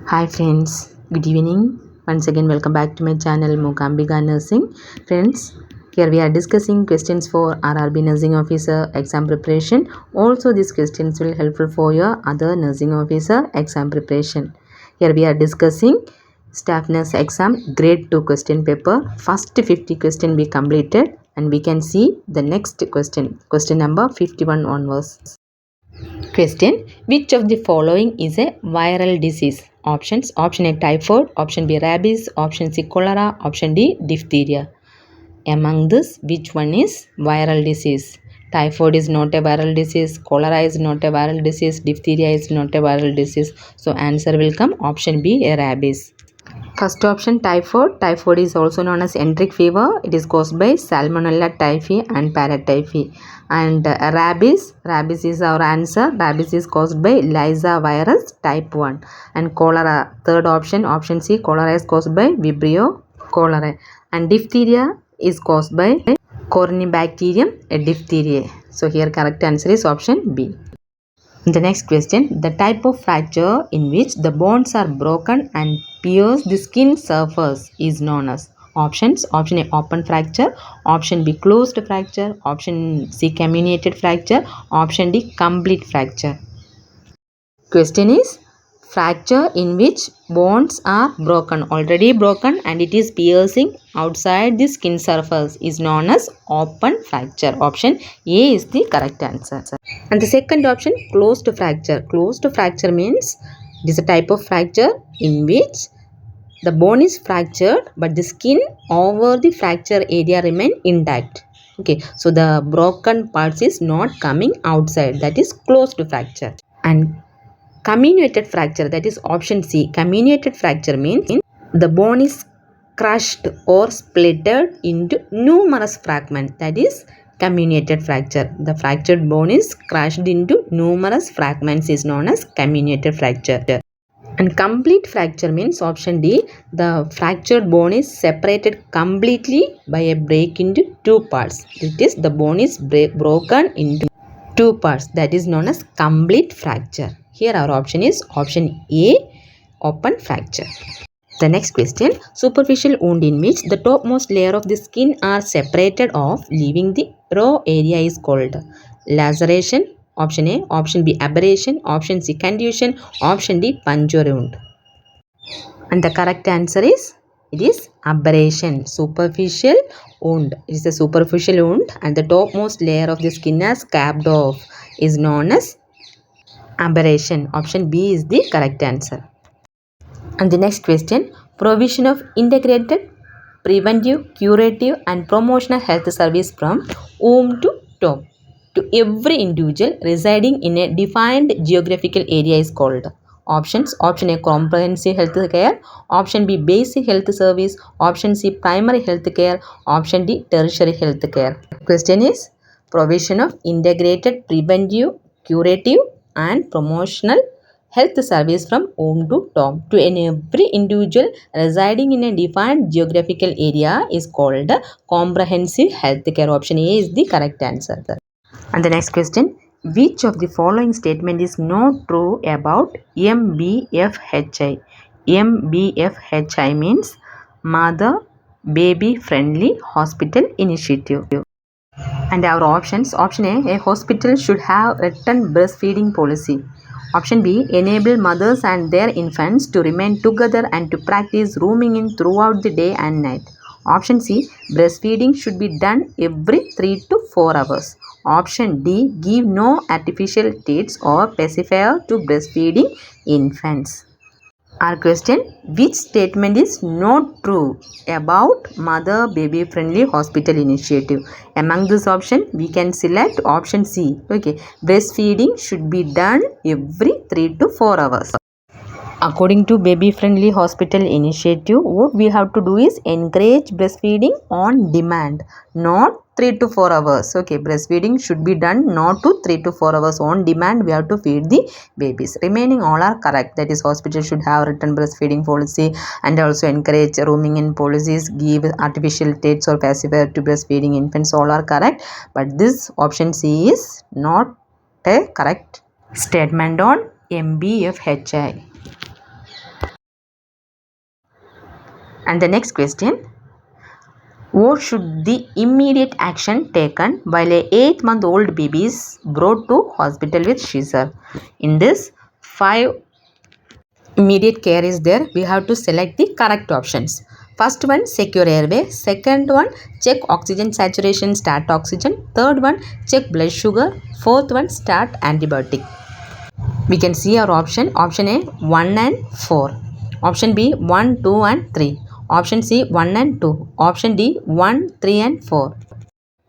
Hi friends, good evening. Once again, welcome back to my channel Mukambika Nursing. Friends, here we are discussing questions for RRB Nursing Officer exam preparation. Also, these questions will helpful for your other nursing officer exam preparation. Here we are discussing staff nurse exam grade 2 question paper. First 50 question we completed and we can see the next question number 51 onwards. Question: which of the following is a viral disease? Options: option A typhoid, option B rabies, option C cholera, option D diphtheria. Among this, which one is viral disease? Typhoid is not a viral disease, cholera is not a viral disease, diphtheria is not a viral disease. So answer will come option B, rabies. First option, typhoid. Typhoid is also known as enteric fever. It is caused by Salmonella typhi and paratyphi. And rabies is our answer. Rabies is caused by Lysa virus type 1. And cholera, third option, option C, cholera is caused by Vibrio cholerae. And diphtheria is caused by Corynebacterium diphtheriae. So here correct answer is option B. The next question, the type of fracture in which the bones are broken and pierce the skin surface is known as. Options: option A open fracture, option B closed fracture, option C comminuted fracture, option D complete fracture. Question is, fracture in which bones are already broken and it is piercing outside the skin surface is known as open fracture. Option A is the correct answer. And the second option, closed fracture. Closed fracture means it is a type of fracture in which the bone is fractured but the skin over the fracture area remain intact. Okay, so the broken parts is not coming outside. That is closed fracture. And comminuted fracture, that is option C. Comminuted fracture means the bone is crushed or splitted into numerous fragments. That is comminuted fracture. The fractured bone is crushed into numerous fragments is known as comminuted fracture. And complete fracture means option D. The fractured bone is separated completely by a break into two parts. It is the bone is broken into two parts. That is known as complete fracture. Here our option is option A, open fracture. The next question, superficial wound in which the topmost layer of the skin are separated off, leaving the raw area is called laceration. Option A, option B aberration, option C contusion, option D puncture wound. And the correct answer is, it is aberration. Superficial wound. It is a superficial wound and the topmost layer of the skin has scabbed off is known as aberration. Option B is the correct answer. And the next question, provision of integrated preventive, curative and promotional health service from womb to tomb to every individual residing in a defined geographical area is called. Options: option A comprehensive health care, option B basic health service, option C primary health care, option D tertiary health care. Question is, provision of integrated preventive, curative and promotional health service from womb to tomb to every individual residing in a defined geographical area is called comprehensive health care. Option A is the correct answer. And the next question, which of the following statement is not true about MBFHI? MBFHI means Mother Baby Friendly Hospital Initiative. And our options, option A hospital should have written breastfeeding policy. Option B, enable mothers and their infants to remain together and to practice rooming in throughout the day and night. Option C, breastfeeding should be done every 3 to 4 hours. Option D, give no artificial teats or pacifier to breastfeeding infants. Our question, which statement is not true about Mother Baby Friendly Hospital Initiative? Among this option, we can select option C. Okay, breastfeeding should be done every 3 to 4 hours. According to Baby Friendly Hospital Initiative, what we have to do is encourage breastfeeding on demand, not 3 to 4 hours. Okay, breastfeeding should be done not to 3 to 4 hours on demand. We have to feed the babies. Remaining all are correct. That is, hospital should have written breastfeeding policy and also encourage rooming in policies, give artificial teats or pacifier to breastfeeding infants. All are correct. But this option C is not a correct statement on MBFHI. And the next question, what should the immediate action taken while a 8-month-old baby is brought to hospital with seizure? In this, 5 immediate care is there. We have to select the correct options. First one, secure airway. Second one, check oxygen saturation, start oxygen. Third one, check blood sugar. Fourth one, start antibiotic. We can see our option. Option A, 1 and 4. Option B, 1, 2 and 3. Option C, 1 and 2. Option D, 1, 3 and 4.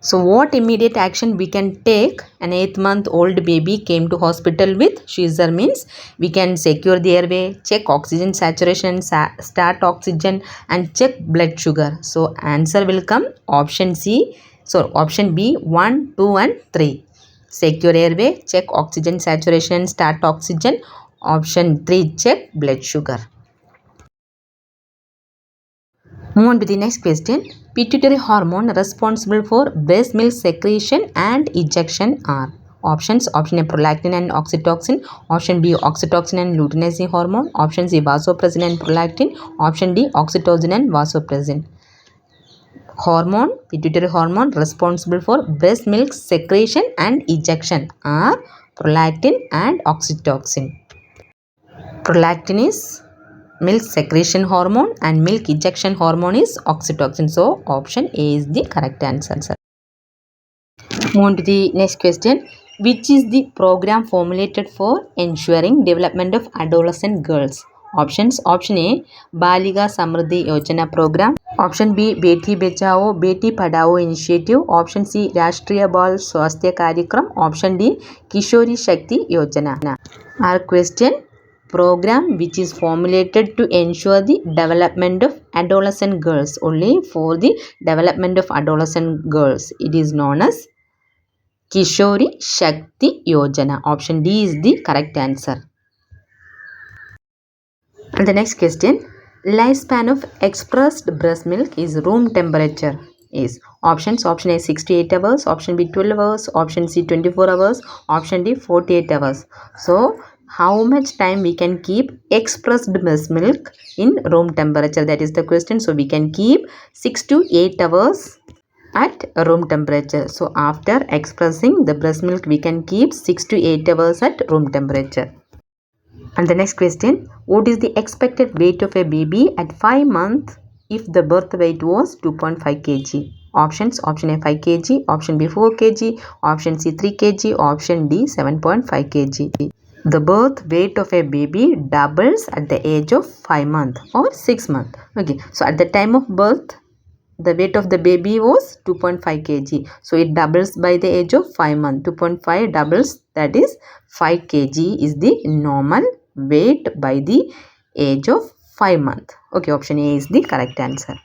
So what immediate action we can take? An 8-month-old baby came to hospital with seizure means we can secure the airway, check oxygen saturation, start oxygen and check blood sugar. So answer will come option C. So option B, 1, 2 and 3. Secure airway, check oxygen saturation, start oxygen. Option 3, check blood sugar. Move on to the next question. Pituitary hormone responsible for breast milk secretion and ejection are options. Option A, prolactin and oxytocin. Option B, oxytocin and luteinizing hormone. Option C, vasopressin and prolactin. Option D, oxytocin and vasopressin. Hormone, pituitary hormone responsible for breast milk secretion and ejection are prolactin and oxytocin. Prolactin is milk secretion hormone and milk ejection hormone is oxytocin. So option A is the correct answer. Move on to the next question. Which is the program formulated for ensuring development of adolescent girls? Options. Option A, Balika Samriddhi Yojana program. Option B, Beti Bachao Beti Padhao initiative. Option C, Rashtriya Bal Swasthya Karyakram. Option D, Kishori Shakti Yojana. Our question, program which is formulated to ensure the development of adolescent girls, only for the development of adolescent girls, it is known as Kishori Shakti Yojana. Option D is the correct answer. And the next question, lifespan of expressed breast milk is room temperature is options. Option A, 68 hours. Option B, 12 hours. Option C, 24 hours. Option D, 48 hours. So how much time we can keep expressed breast milk in room temperature? That is the question. So we can keep 6 to 8 hours at room temperature. So after expressing the breast milk, we can keep 6 to 8 hours at room temperature. And the next question, what is the expected weight of a baby at 5 months if the birth weight was 2.5 kg? Options. Option A, 5 kg. Option B, 4 kg. Option C, 3 kg. Option D, 7.5 kg. The birth weight of a baby doubles at the age of 5 months or 6 months. Okay, so at the time of birth, the weight of the baby was 2.5 kg. So it doubles by the age of 5 months. 2.5 doubles, that is 5 kg is the normal weight by the age of 5 months. Okay, option A is the correct answer.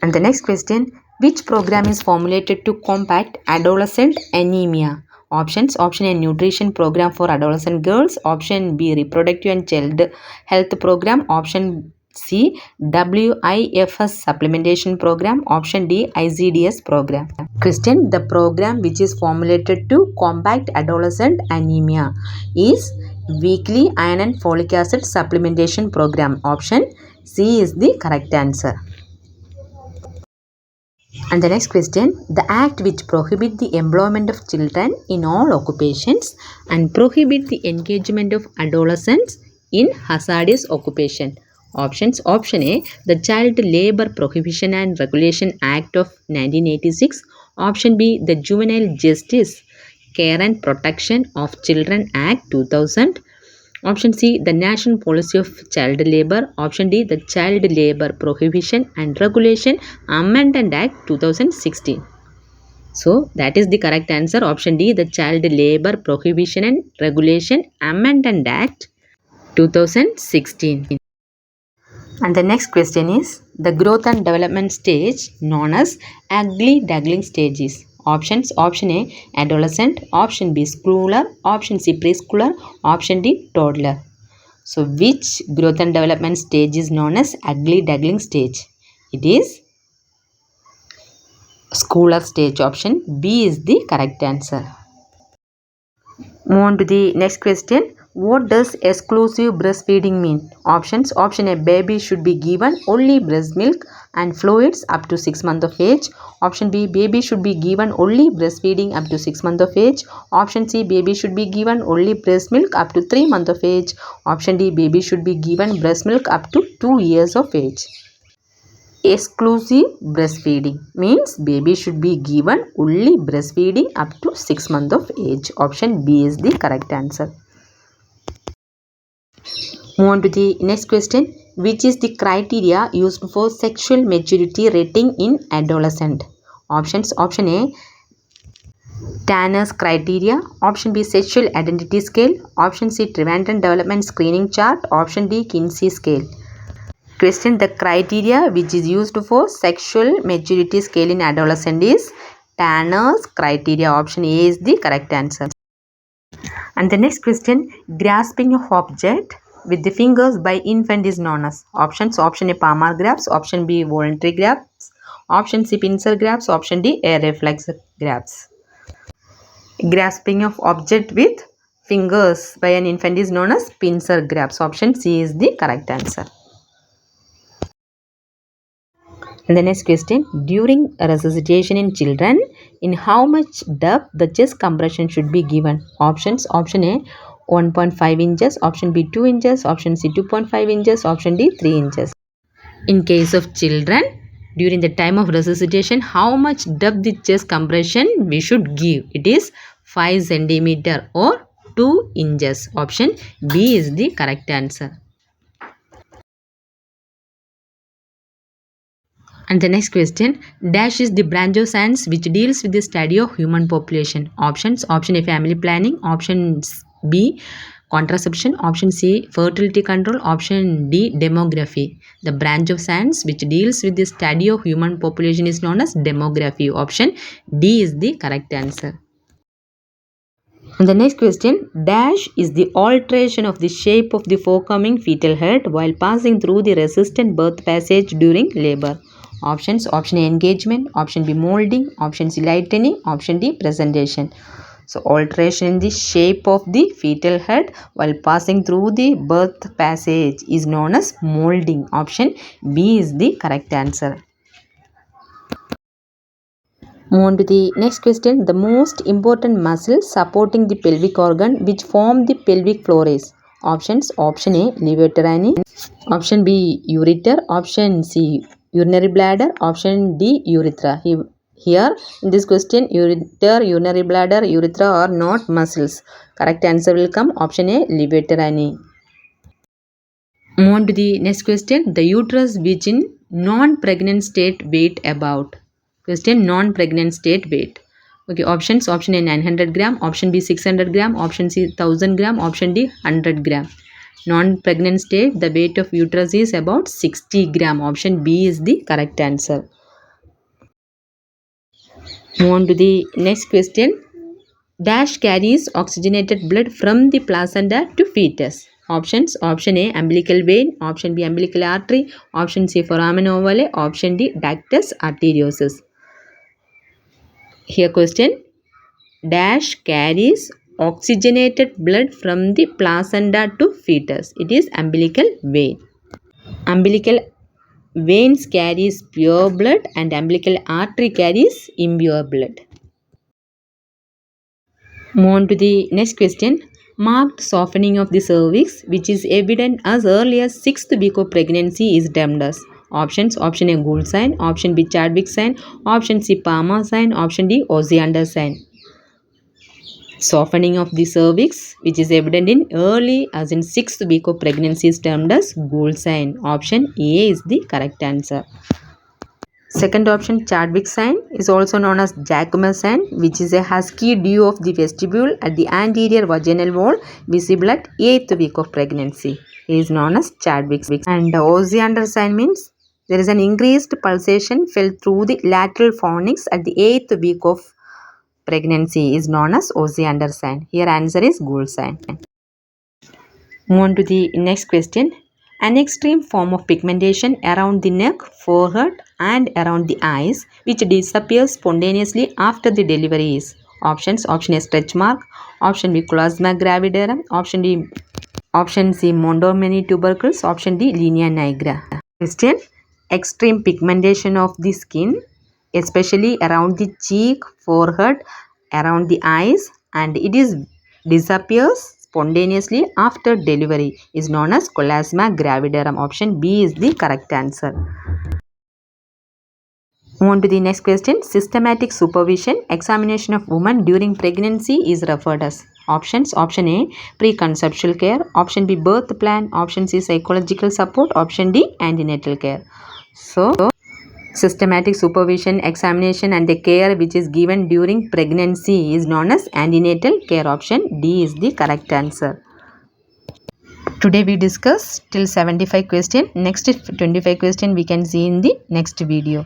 And the next question, which program is formulated to combat adolescent anemia? Options. Option A, nutrition program for adolescent girls. Option B, reproductive and child health program. Option C, WIFS supplementation program. Option D, ICDS program. Question, the program which is formulated to combat adolescent anemia is weekly iron and folic acid supplementation program. Option C is the correct answer. And the next question, the act which prohibits the employment of children in all occupations and prohibit the engagement of adolescents in hazardous occupation. Options. Option A, the Child Labour Prohibition and Regulation Act of 1986. Option B, the Juvenile Justice, Care and Protection of Children Act 2000. Option C, the National Policy of Child Labour. Option D, the Child Labour Prohibition and Regulation Amendment Act 2016. So that is the correct answer. Option D, the Child Labour Prohibition and Regulation Amendment Act 2016. And the next question is, the growth and development stage known as ugly duckling stage is options. Option A, adolescent. Option B, schooler. Option C, preschooler. Option D, toddler. So which growth and development stage is known as ugly duckling stage? It is schooler stage. Option B is the correct answer. Move on to the next question. What does exclusive breastfeeding mean? Options. Option A, baby should be given only breast milk and fluids up to 6 months of age. Option B, baby should be given only breastfeeding up to 6 months of age. Option C, baby should be given only breast milk up to 3 months of age. Option D, baby should be given breast milk up to 2 years of age. Exclusive breastfeeding means baby should be given only breastfeeding up to 6 months of age. Option B is the correct answer. Move on to the next question. Which is the criteria used for sexual maturity rating in adolescent? Options. Option A, Tanner's criteria. Option B, sexual identity scale. Option C, Trivandrum development screening chart. Option D, Kinsey scale. Question. The criteria which is used for sexual maturity scale in adolescent is Tanner's criteria. Option A is the correct answer. And the next question, grasping of object with the fingers by infant is known as. Options. Option A, palmar grasp. Option B, voluntary grasp. Option C, pincer grasp. Option D, air reflex grasp. Grasping of object with fingers by an infant is known as pincer grasp. Option C is the correct answer. And the next question, during resuscitation in children, in how much depth the chest compression should be given? Options. Option A, 1.5 inches. Option B, 2 inches. Option C, 2.5 inches. Option D, 3 inches. In case of children, during the time of resuscitation, how much depth the chest compression we should give? It is 5 centimeter or 2 inches. Option B is the correct answer. And the next question, dash is the branch of science which deals with the study of human population. Options. Option A, family planning. Option B, contraception. Option C, fertility control. Option D, demography. The branch of science which deals with the study of human population is known as demography. Option D is the correct answer. And the next question, dash is the alteration of the shape of the forthcoming fetal head while passing through the resistant birth passage during labor. Options. Option A, engagement. Option B, molding. Option C, lightening. Option D, presentation. So alteration in the shape of the fetal head while passing through the birth passage is known as molding. Option B is the correct answer. Move on to the next question. The most important muscle supporting the pelvic organ which form the pelvic floor is. Options. Option A, levator ani. Option B, ureter. Option C, urinary bladder. Option D, urethra. Here in this question, ureter, urinary bladder, urethra are not muscles. Correct answer will come option A, levator ani. Move on to the next question. The uterus which in non-pregnant state weight about. Question, non-pregnant state weight. Okay, options. Option A, 900 gram. Option B, 600 gram. Option C, 1000 gram. Option D, 100 gram. Non-pregnant state, the weight of uterus is about 60 gram. Option B is the correct answer. Move on to the next question. Dash carries oxygenated blood from the placenta to fetus. Options. Option A, umbilical vein. Option B, umbilical artery. Option C, foramen ovale. Option D, ductus arteriosus. Here question. Dash carries oxygenated blood from the placenta to fetus. It is umbilical vein. Umbilical veins carries pure blood and umbilical artery carries impure blood. Move on to the next question. Marked softening of the cervix which is evident as early as 6th week of pregnancy is termed as. Options. Option A, Gould sign. Option B, Chadwick sign. Option C, Palmer sign. Option D, Osiander sign. Softening of the cervix which is evident in early as in 6th week of pregnancy is termed as Gould sign. Option A is the correct answer. Second option, Chadwick sign, is also known as Jacquemus sign, which is a husky dew of the vestibule at the anterior vaginal wall visible at 8th week of pregnancy. It is known as Chadwick sign. And Osiander sign means there is an increased pulsation felt through the lateral fornix at the 8th week of pregnancy is known as Osiander sign. Here answer is Gould sign. Move on to the next question. An extreme form of pigmentation around the neck, forehead and around the eyes which disappears spontaneously after the delivery is. Options. Option A, stretch mark. Option B, chloasma gravidarum. Option C, Montgomery tubercles. Option D, linea nigra. Question: extreme pigmentation of the skin, especially around the cheek, forehead, around the eyes, and it is disappears spontaneously after delivery, is known as chloasma gravidarum. Option B is the correct answer. Move on to the next question. Systematic supervision examination of women during pregnancy is referred as. Options: option A, preconceptual care. Option B, birth plan. Option C, psychological support. Option D, antenatal care. So systematic supervision examination and the care which is given during pregnancy is known as antenatal care. Option D is the correct answer. Today we discuss till 75 question. Next 25 question we can see in the next video.